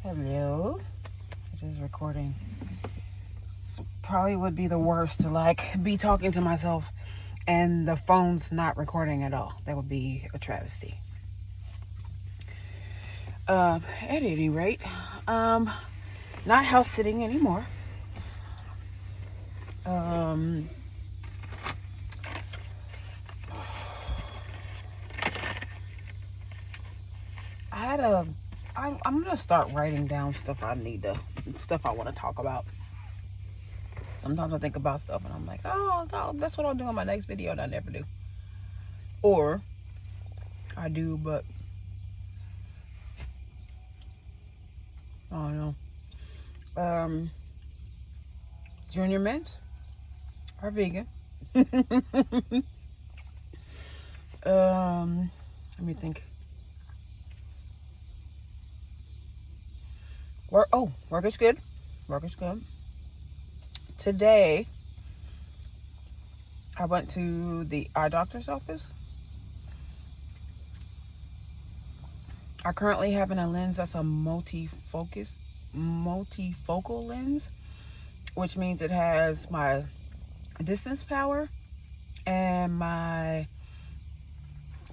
Hello. It is recording. Probably would be the worst to like be talking to myself and the phone's not recording at all. That would be a travesty. At any rate, not house sitting anymore. I'm gonna start writing down stuff I want to talk about. Sometimes I think about stuff and I'm like, oh, no, that's what I'll do in my next video, and I never do. Or I do, but I don't know. Junior mints are vegan. Let me think. Work is good. Work is good. Today, I went to the eye doctor's office. I currently have a lens that's a multifocal lens, which means it has my distance power and my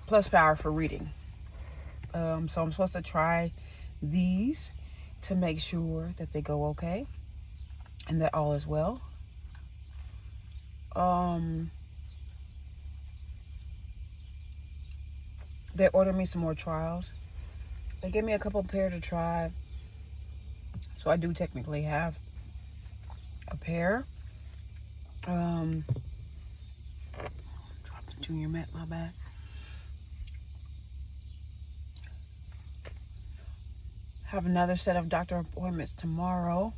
plus power for reading. So I'm supposed to try these to make sure that they go okay and that all is well. They ordered me some more trials. They gave me a couple pair to try, so I do technically have a pair. Dropped the Junior Mint, my bad. Have another set of doctor appointments tomorrow.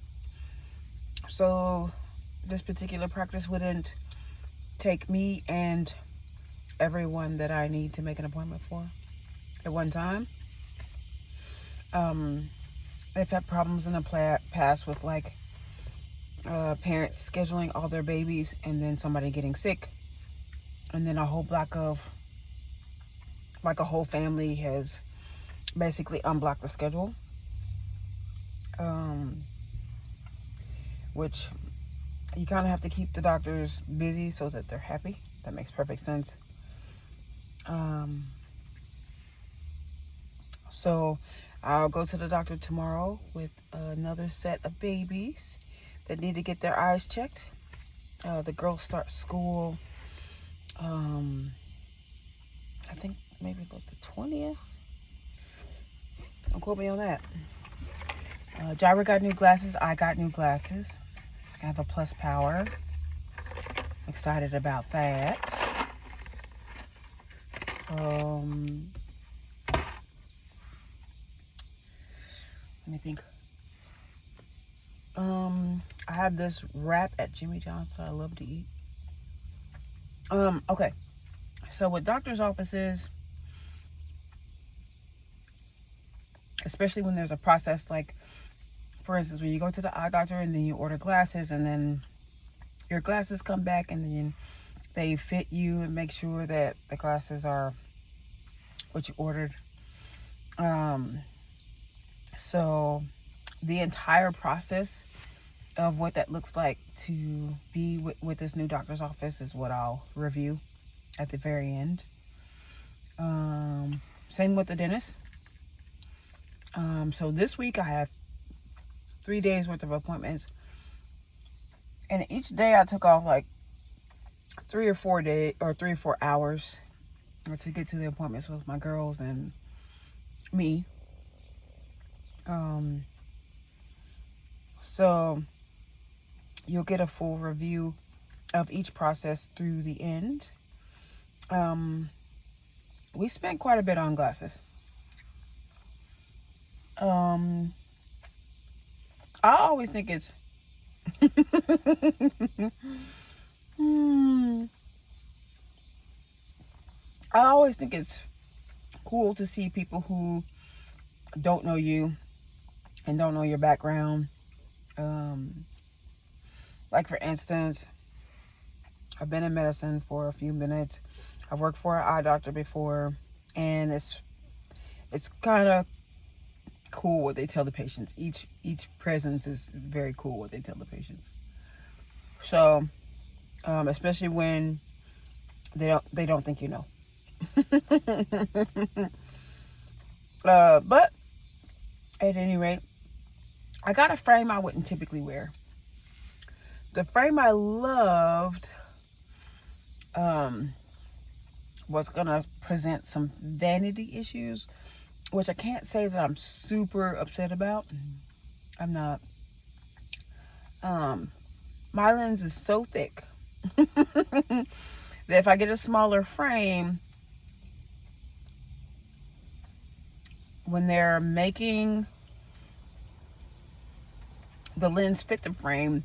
So this particular practice wouldn't take me and everyone that I need to make an appointment for at one time. They've had problems in the past with like parents scheduling all their babies and then somebody getting sick, and then a whole block of like a whole family has basically unblocked the schedule, which you kind of have to keep the doctors busy so that they're happy. That makes perfect sense. So I'll go to the doctor tomorrow with another set of babies that need to get their eyes checked. The girls start school, I think maybe like the 20th. Don't quote me on that. Jira got new glasses. I got new glasses. I have a plus power. Excited about that. Let me think. I have this wrap at Jimmy John's that I love to eat. Okay. So with doctor's offices, especially when there's a process, like for instance, when you go to the eye doctor and then you order glasses and then your glasses come back and then they fit you and make sure that the glasses are what you ordered. So the entire process of what that looks like to be with this new doctor's office is what I'll review at the very end. Same with the dentist. So this week I have 3 days worth of appointments, and each day I took off like 3 or 4 hours to get to the appointments with my girls and me. So you'll get a full review of each process through the end. We spent quite a bit on glasses. I always think it's I always think it's cool to see people who don't know you and don't know your background. Like for instance, I've been in medicine for a few minutes. I worked for an eye doctor before, and it's kind of cool what they tell the patients. Each presence is very cool what they tell the patients. So, especially when they don't think you know. But at any rate, I got a frame I wouldn't typically wear. The frame I loved was gonna present some vanity issues, which I can't say that I'm super upset about. I'm not. My lens is so thick that if I get a smaller frame, when they're making the lens fit the frame,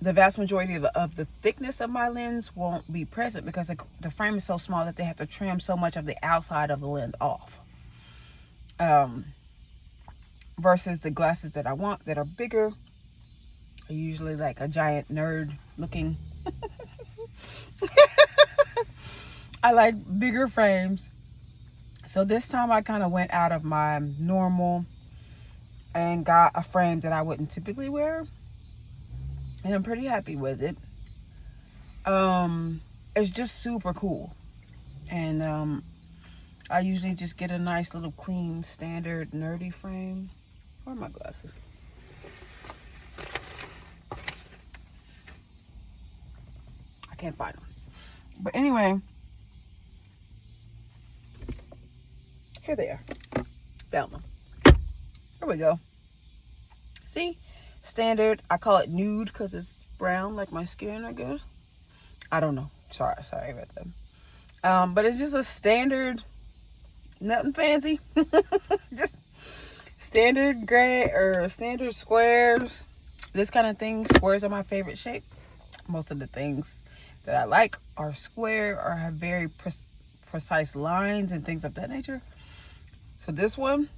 the vast majority of the thickness of my lens won't be present because the frame is so small that they have to trim so much of the outside of the lens off. Versus the glasses that I want that are bigger, are usually like a giant nerd looking. I like bigger frames. So this time I kind of went out of my normal and got a frame that I wouldn't typically wear. And I'm pretty happy with it. It's just super cool. And I usually just get a nice little clean standard nerdy frame. Where are my glasses? I can't find them. But anyway, here they are. Found them. Here we go. See? Standard. I call it nude because it's brown like my skin, I guess. I don't know. Sorry about that. But it's just a standard, nothing fancy. Just standard gray or standard squares. This kind of thing. Squares are my favorite shape. Most of the things that I like are square or have very precise lines and things of that nature. So this one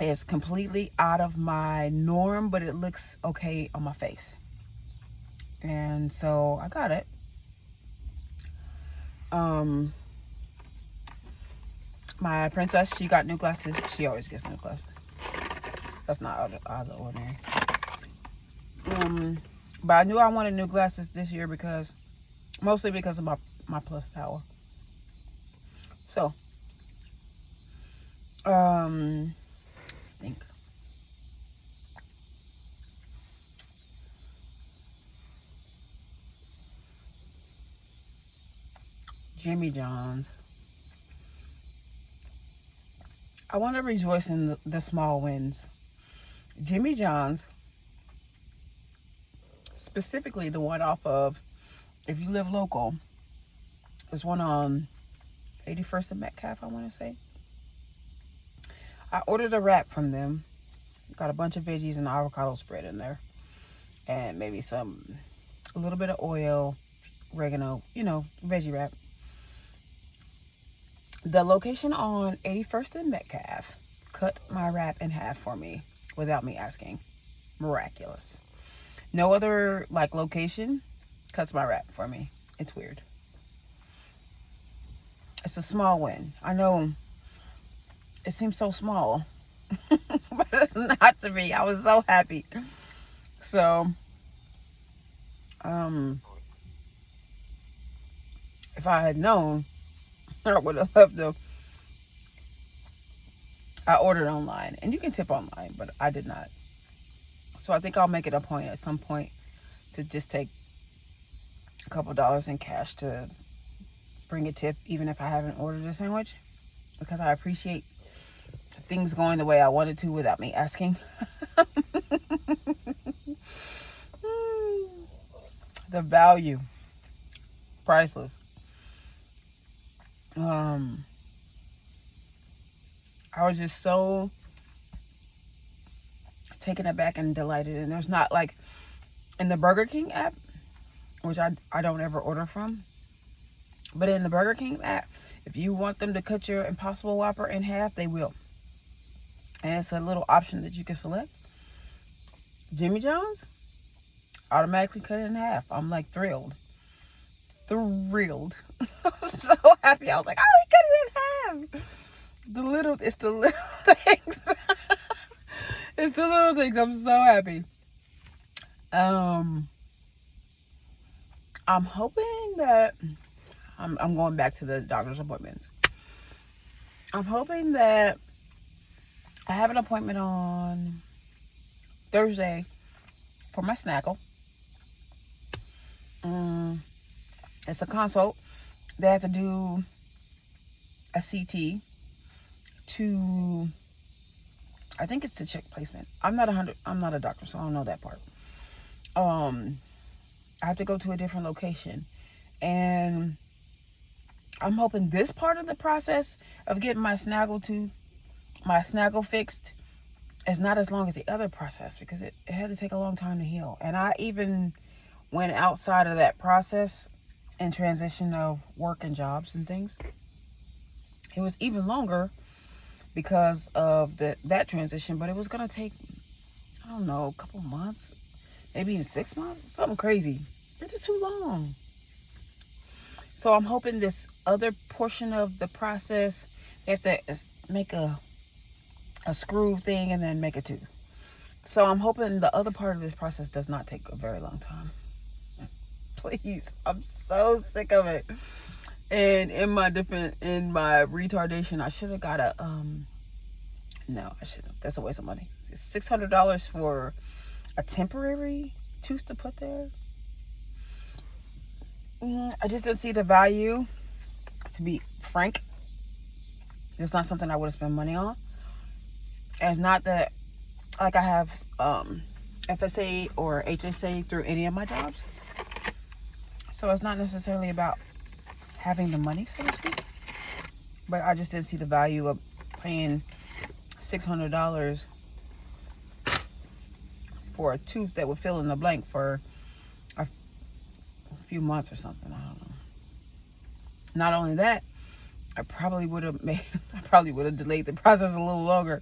is completely out of my norm, but it looks okay on my face. And so I got it. My princess, she got new glasses. She always gets new glasses. That's not out of the ordinary. But I knew I wanted new glasses this year because, mostly because of my plus power. So, I think Jimmy John's. I want to rejoice in the small wins. Jimmy John's, specifically the one off of, if you live local, there's one on 81st and Metcalf, I want to say. I ordered a wrap from them. Got a bunch of veggies and avocado spread in there. And maybe a little bit of oil, oregano, veggie wrap. The location on 81st and Metcalf cut my wrap in half for me without me asking. Miraculous. No other location cuts my wrap for me. It's weird. It's a small win. I know it seems so small, but it's not to me. I was so happy. So, if I had known, I would have left them. I ordered online, and you can tip online, but I did not. So I think I'll make it a point at some point to just take a couple dollars in cash to bring a tip, even if I haven't ordered a sandwich, because I appreciate things going the way I wanted to without me asking. The value, priceless. I was just so taken aback and delighted. And there's not in the Burger King app, which I don't ever order from, but in the Burger King app, if you want them to cut your Impossible Whopper in half, they will. And it's a little option that you can select. Jimmy John's automatically cut it in half. I'm thrilled. I was so happy. I was oh, he cut it in half. It's the little things. Just the little things. I'm so happy. I'm hoping that I'm going back to the doctor's appointments. I'm hoping that I have an appointment on Thursday for my snaggle. It's a consult. They have to do a CT to, I think it's to check placement. I'm not a doctor, so I don't know that part. I have to go to a different location, and I'm hoping this part of the process of getting my snaggle fixed is not as long as the other process, because it had to take a long time to heal. And I even went outside of that process and transition of work and jobs and things. It was even longer because of that transition, but it was gonna take, I don't know, a couple months, maybe even 6 months, something crazy. It's just too long. So I'm hoping this other portion of the process, they have to make a screw thing and then make a tooth. So I'm hoping the other part of this process does not take a very long time. Please, I'm so sick of it. And in my retardation, I should have got a no, I shouldn't have. That's a waste of money. It's $600 for a temporary tooth to put there. I just didn't see the value, to be frank. It's not something I would have spent money on. And it's not that, like, I have FSA or HSA through any of my jobs. So it's not necessarily about having the money, so to speak. But I just didn't see the value of paying $600 for a tooth that would fill in the blank for a few months or something. I don't know. Not only that, I probably would have delayed the process a little longer.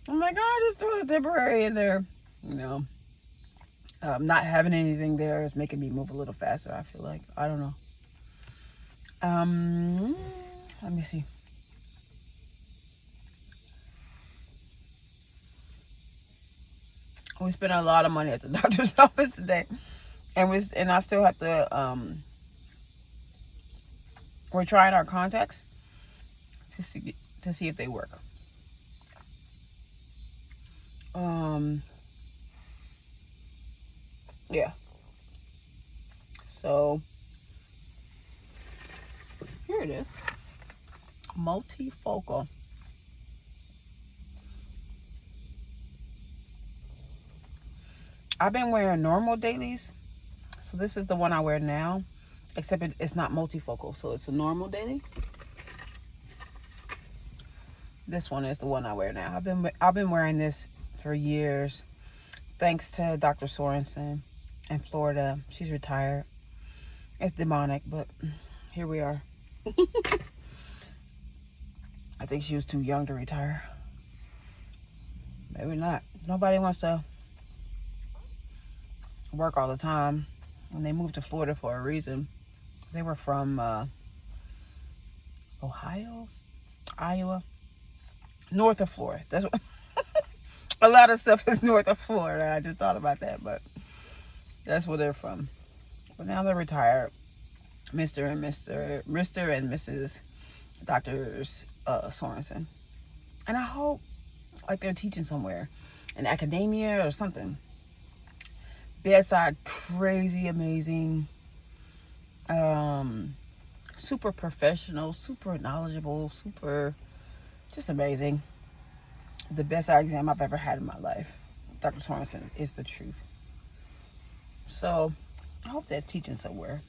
I'm like, oh, just throw the temporary in there. You know, not having anything there is making me move a little faster, I feel like. I don't know. Let me see. We spent a lot of money at the doctor's office today, and I still have to. We're trying our contacts to see if they work. Yeah. So here it is. Multifocal. I've been wearing normal dailies, so this is the one I wear now, except it's not multifocal, so it's a normal daily. This one is the one I wear now. I've been wearing this for years, thanks to Dr. Sorensen in Florida. She's retired. It's demonic, but here we are. I think she was too young to retire. Maybe not. Nobody wants to work all the time. When they moved to Florida for a reason. They were from Ohio, Iowa, north of Florida. That's what a lot of stuff is north of Florida. I just thought about that, but that's where they're from. But now they're retired. Mr. and Mrs. Doctors Sorensen. And I hope, like, they're teaching somewhere, in academia or something. Bedside, crazy, amazing, super professional, super knowledgeable, super, just amazing. The best eye exam I've ever had in my life. Dr. Sorensen is the truth. So I hope they're teaching somewhere,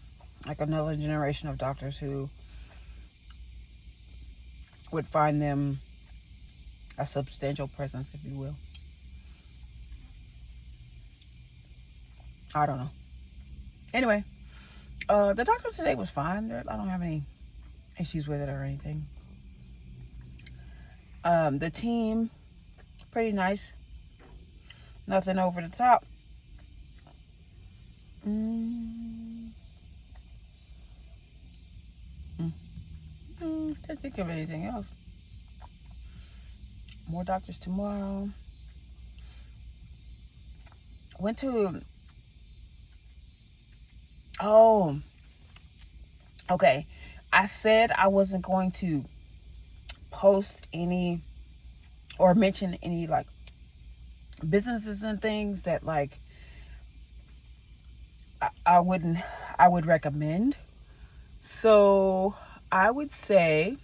like another generation of doctors who would find them a substantial presence, if you will. I don't know. Anyway, the doctor today was fine. I don't have any issues with it or anything. The team, pretty nice. Nothing over the top. Can't think of anything else. More doctors tomorrow. went to, oh, okay. I said I wasn't going to post any or mention any like businesses and things that like I would recommend. So I would say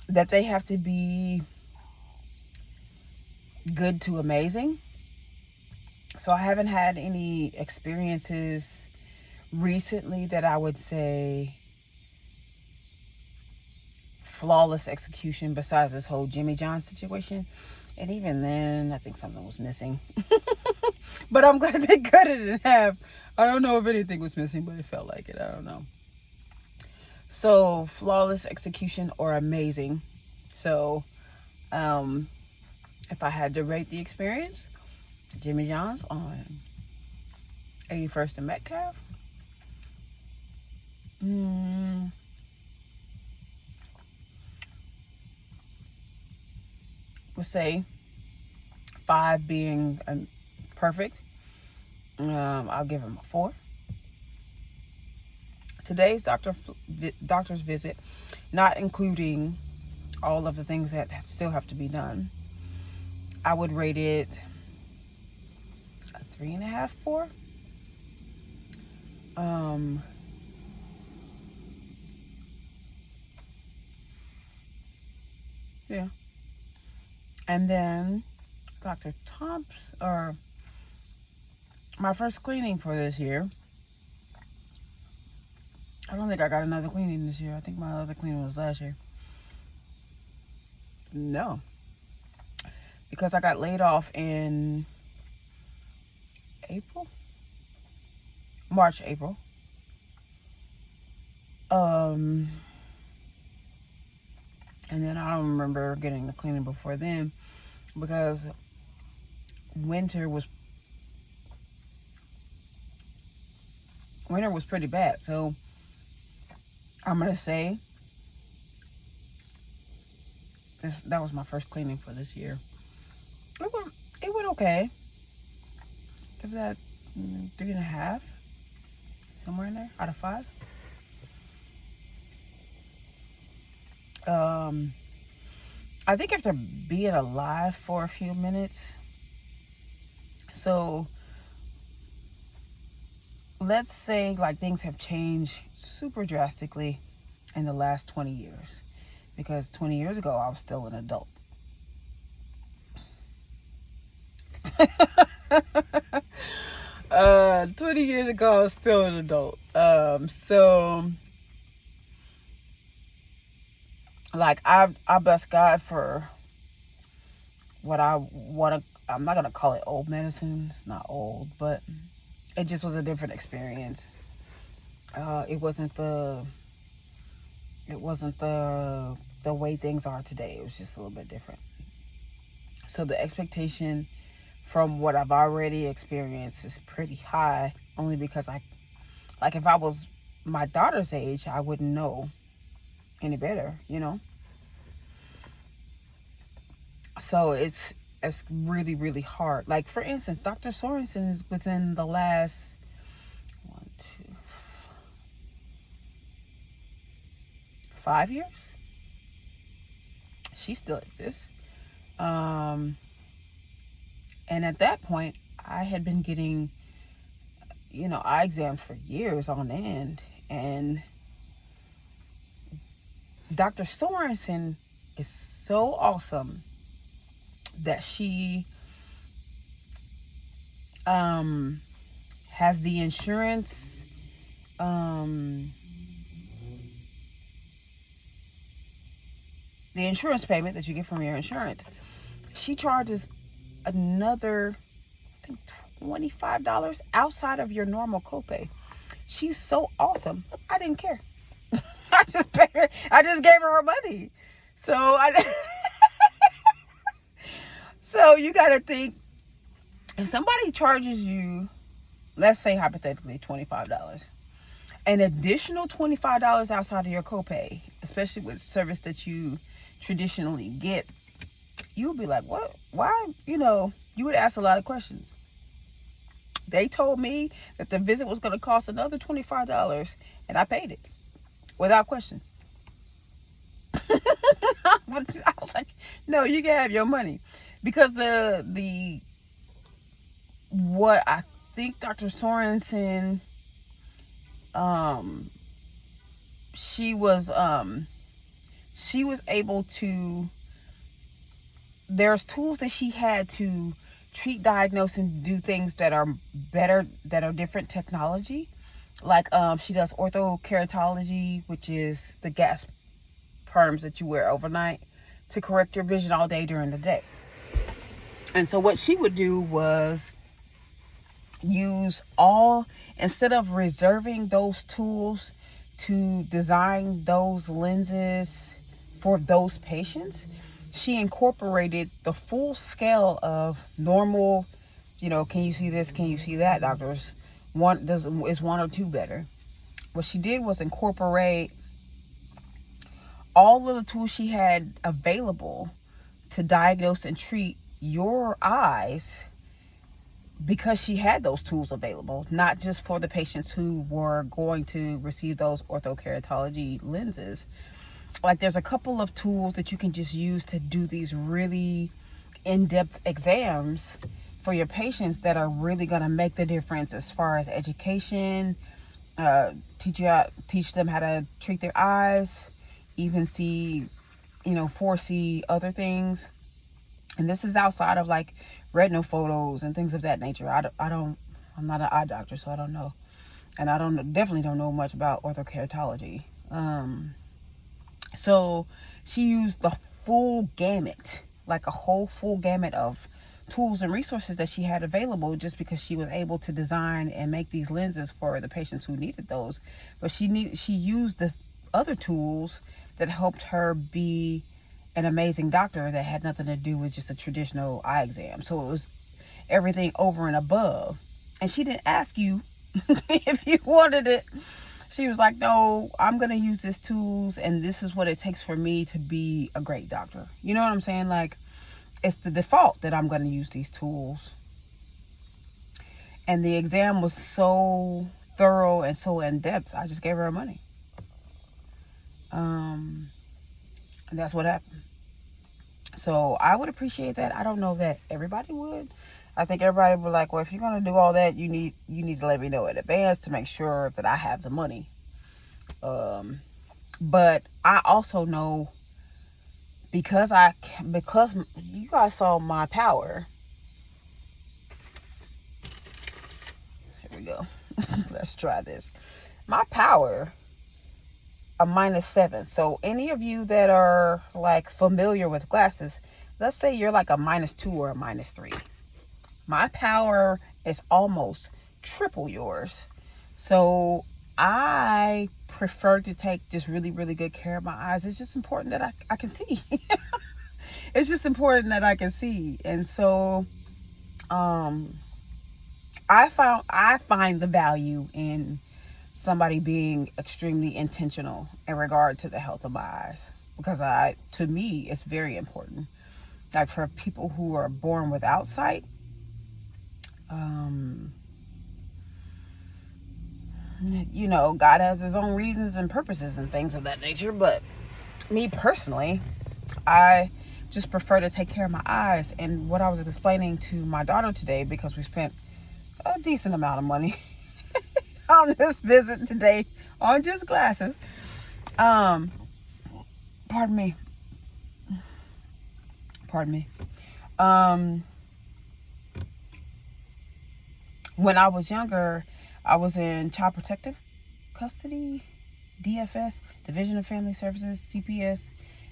that they have to be good to amazing. So I haven't had any experiences recently that I would say flawless execution besides this whole Jimmy John situation. And even then, I think something was missing. But I'm glad they cut it in half. I don't know if anything was missing, but it felt like it. I don't know. So, flawless execution or amazing. So, if I had to rate the experience, Jimmy John's on 81st and Metcalf. We'll say 5 being perfect. I'll give him a 4. Today's doctor's visit, not including all of the things that still have to be done, I would rate it a 3.5, 4. Yeah. And then Dr. Thompson, or my first cleaning for this year. I don't think I got another cleaning this year. I think my other cleaning was last year. No. Because I got laid off in March, April. And then I don't remember getting the cleaning before then because winter was pretty bad. So I'm gonna say that was my first cleaning for this year. It went okay. Give that 3.5, somewhere in there, out of 5. I think after being alive for a few minutes, so let's say like things have changed super drastically in the last 20 years, because 20 years ago I was still an adult. 20 years ago I was still an adult. So like I bless God for what I'm not gonna call it old medicine. It's not old, but it just was a different experience. It wasn't the way things are today. It was just a little bit different. So the expectation from what I've already experienced is pretty high, only because if I was my daughter's age, I wouldn't know any better, you know. So it's really, really hard. Like, for instance, Dr. Sorensen is within the last 5 years. She still exists. And at that point, I had been getting, eye exams for years on end. And Dr. Sorensen is so awesome that she has the insurance payment that you get from your insurance. She charges another, I think, $25 outside of your normal copay. She's so awesome. I didn't care. I just paid her. I just gave her money. So so you got to think, if somebody charges you, let's say hypothetically $25, an additional $25 outside of your copay, especially with service that you traditionally get, you'll be like, what? Why? You would ask a lot of questions. They told me that the visit was going to cost another $25, and I paid it without question. I was like, no, you can have your money. Because what I think Dr. Sorensen, she was able to, there's tools that she had to treat, diagnose, and do things that are better, that are different technology. Like she does orthokeratology, which is the gas perms that you wear overnight to correct your vision all day during the day. And so what she would do was instead of reserving those tools to design those lenses for those patients, she incorporated the full scale of normal, can you see this, can you see that, doctors. Is one or two better? What she did was incorporate all of the tools she had available to diagnose and treat your eyes, because she had those tools available, not just for the patients who were going to receive those orthokeratology lenses. Like, there's a couple of tools that you can just use to do these really in-depth exams for your patients that are really going to make the difference as far as education, teach them how to treat their eyes, even see, foresee other things. And this is outside of like retinal photos and things of that nature. I'm not an eye doctor, so I don't know. And I definitely don't know much about orthokeratology. So she used the full gamut, like a whole full gamut of tools and resources that she had available, just because she was able to design and make these lenses for the patients who needed those. But she used the other tools that helped her be an amazing doctor that had nothing to do with just a traditional eye exam. So it was everything over and above. And she didn't ask you if you wanted it. She was like, no, I'm going to use these tools, and this is what it takes for me to be a great doctor. You know what I'm saying? Like, it's the default that I'm going to use these tools. And the exam was so thorough and so in-depth, I just gave her money. And that's what happened. So I would appreciate that. I don't know that everybody would. I think everybody would like, well, if you're going to do all that, you need to let me know in advance to make sure that I have the money. But I also know, because you guys saw my power. Here we go. Let's try this. My power, a -7. So any of you that are like familiar with glasses, let's say you're like a -2 or a -3. My power is almost triple yours. So I prefer to take just really, really good care of my eyes. It's just important that I can see. It's just important that I can see. And so I find the value in somebody being extremely intentional in regard to the health of my eyes, because to me, it's very important. Like, for people who are born without sight, God has his own reasons and purposes and things of that nature. But me personally, I just prefer to take care of my eyes. And what I was explaining to my daughter today, because we spent a decent amount of money on this visit today on just glasses. Pardon me. When I was younger, I was in Child Protective Custody, DFS, Division of Family Services, CPS.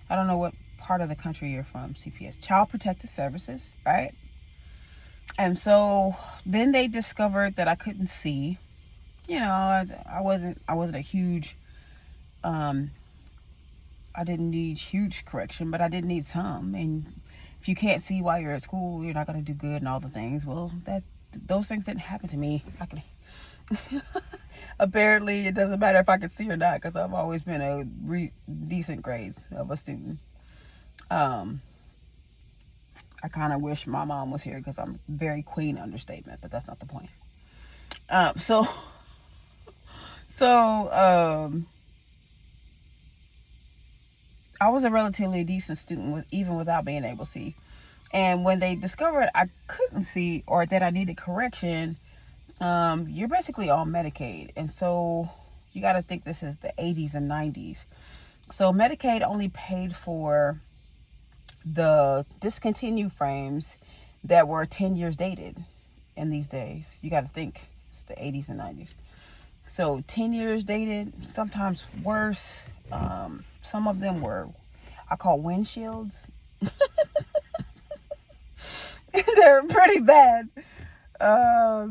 I don't know what part of the country you're from, CPS, Child Protective Services, right? And so then they discovered that I couldn't see. I wasn't a huge, I didn't need huge correction, but I did need some. And if you can't see while you're at school, you're not going to do good and all the things. Well, those things didn't happen to me. Apparently, it doesn't matter if I can see or not, because I've always been a decent grades of a student. I kind of wish my mom was here because I'm very queen understatement, but that's not the point. I was a relatively decent student even without being able to see. And when they discovered I couldn't see or that I needed correction, you're basically on Medicaid. And so you got to think this is the 80s and 90s. So Medicaid only paid for the discontinued frames that were 10 years dated in these days. You got to think it's the 80s and 90s. So 10 years dated, sometimes worse. Some of them were, I call windshields. They're pretty bad. I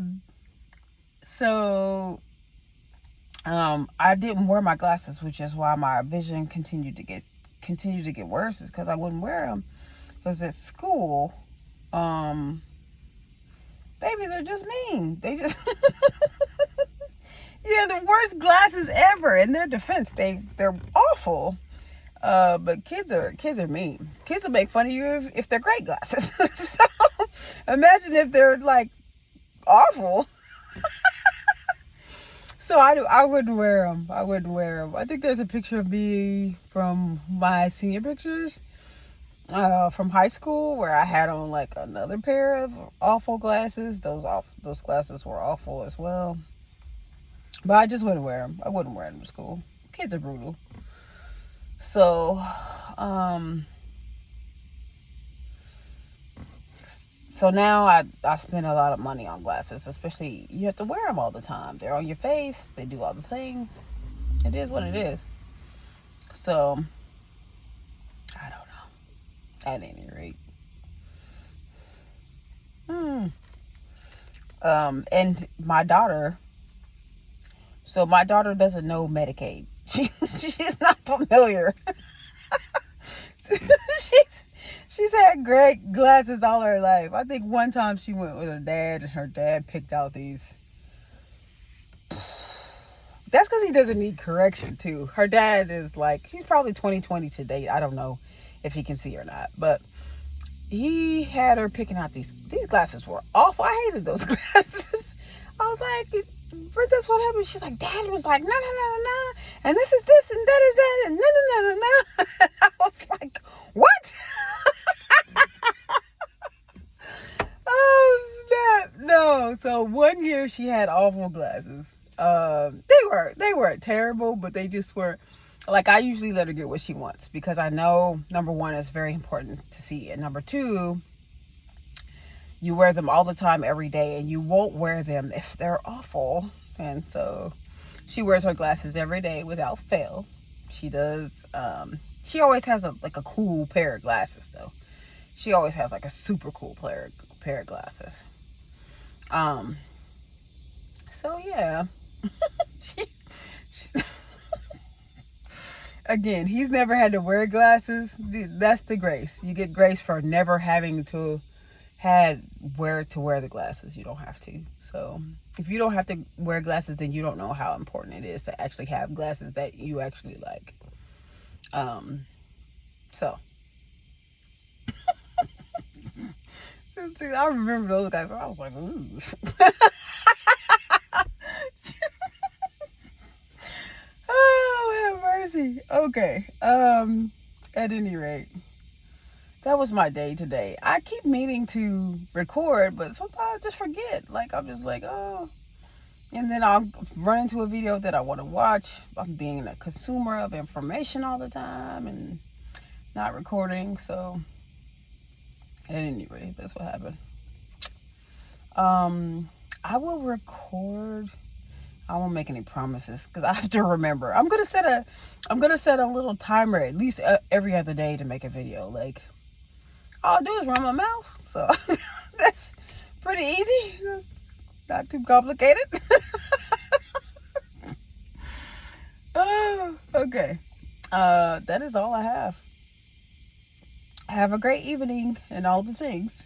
didn't wear my glasses, which is why my vision continued to get worse, is because I wouldn't wear them. Because at school, babies are just mean. They just yeah, the worst glasses ever. In their defense, they're awful. But kids are mean. Kids will make fun of you if they're great glasses. So imagine if they're like awful. So I wouldn't wear them. I think there's a picture of me from my senior pictures from high school where I had on like another pair of awful glasses. Those glasses were awful as well. But I just wouldn't wear them. I wouldn't wear them to school. Kids are brutal. So, so now I spend a lot of money on glasses, especially you have to wear them all the time. They're on your face. They do all the things. It is what it is. So, I don't know. At any rate. And my daughter, so my daughter doesn't know Medicaid. She's not familiar. She's had great glasses all her life. I think one time she went with her dad, and her dad picked out these. That's because he doesn't need correction too. Her dad is like, he's probably 20/20 to date. I don't know if he can see or not, but he had her picking out these glasses were awful. I hated those glasses. I was like, Princess, what happened? She's like, Dad was like, no, and this is this, and that is that, and no. I was like, what? Oh, snap. No. So one year she had awful glasses. They weren't terrible, but they just were, like, I usually let her get what she wants because I know, number one, it's very important to see, and number two, you wear them all the time, every day, and you won't wear them if they're awful. And so she wears her glasses every day without fail. She does. She always has a cool pair of glasses, though. She always has like a super cool pair of glasses. So yeah. Again, he's never had to wear glasses. That's the grace. You get grace for never having to wear the glasses. You don't have to. So if you don't have to wear glasses, then you don't know how important it is to actually have glasses that you actually like. So I remember those guys. I was like, ooh. Oh, have mercy. Okay. At any rate, that was my day today. I keep meaning to record, but sometimes I just forget. Like, I'm just like, oh. And then I'll run into a video that I want to watch. I'm being a consumer of information all the time and not recording. So, at any rate, that's what happened. I will record. I won't make any promises because I have to remember. I'm gonna set a little timer at least every other day to make a video. Like, all I'll do is run my mouth. So that's pretty easy. Not too complicated. Oh, okay. That is all I have. Have a great evening and all the things.